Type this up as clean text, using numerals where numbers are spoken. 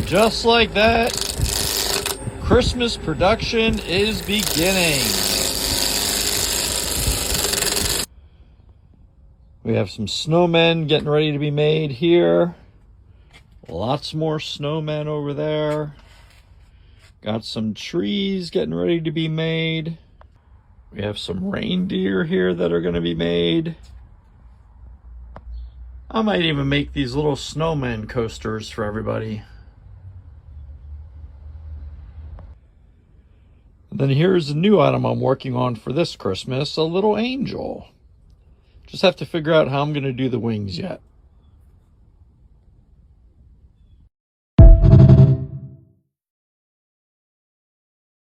just like that, Christmas production is beginning. We have some snowmen getting ready to be made here. Lots more snowmen over there. Got some trees getting ready to be made. We have some reindeer here that are going to be made. I might even make these little snowman coasters for everybody. And then here's a new item I'm working on for this Christmas, a little angel. Just have to figure out how I'm going to do the wings yet.